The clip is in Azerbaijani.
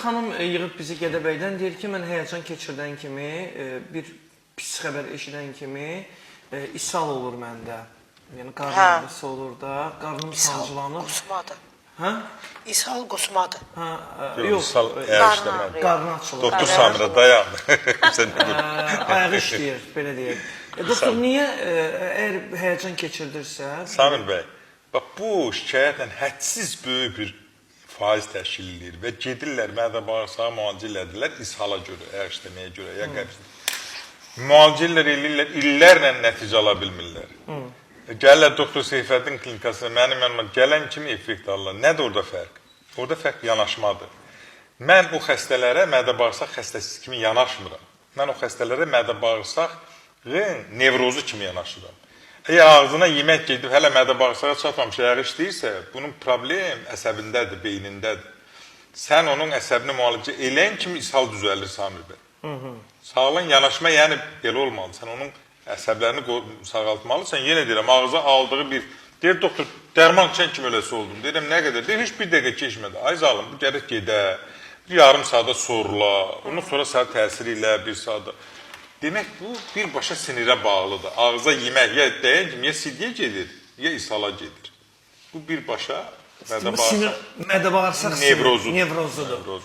Xanım yığıb bizi Gədəbəydən deyir ki, mən həyəcan keçirdən kimi, bir pis xəbər eşidən kimi ishal olur məndə. Yəni qarnım ağrısı olur da, qarnım sancılanır. Qusmadır. Hə? İshal qusmadır. Yox, qarnı açılır. Doktor Samira dayan. Ayağı işləyir, belə deyək. Doktor, niyə əgər həyəcan keçirdirsə? Samir bəy, bax bu şikayətlə hədsiz böyük bir faiz təşkil edir və gedirlər mədə bağırsağı müalicə edirlər ishala görə, əgər işləməyə görə, ya qəbzdə. Müalicə edirlər, illərlə nəticə ala bilmirlər. Gəlirlər Doktor Seyfəddin klinikasına, mənim yanıma gələn kimi effekt alırlar. Nədir orada fərq? Orada fərq yanaşmadır. Mən o xəstələrə mədə bağırsaq xəstəsi kimi yanaşmıram. Mən o xəstələrə mədə bağırsaqın nevrozu kimi yanaşıram. Əgər ağzına yemək gedib, hələ mədə bağırsağa çatmamış, əgər işləyirsə, bunun problem əsəbindədir, beynindədir. Sən onun əsəbini müalicə eləyən kimi ishal düzəlir Samir bəy. Sağlığın yanaşma, yəni belə olmalı. Sən onun əsəblərini sağaltmalısan. Yenə deyirəm, ağza aldığı bir... Deyir, doktor, dərman içən kimi eləsi oldum. Deyirəm, nə qədər? Deyir, heç bir dəqiqə keçmədi. Ay zalım, bu gərək gedə. Bir yarım saata sorula. Ondan sonra sənə təsir ilə bir saata. Demək, bu birbaşa sinirə bağlıdır. Ağza yemək ya deyən kimi ya sidiyə gedir, ya ishala gedir. Bu birbaşa Mədə bağırsaq nevrozudur.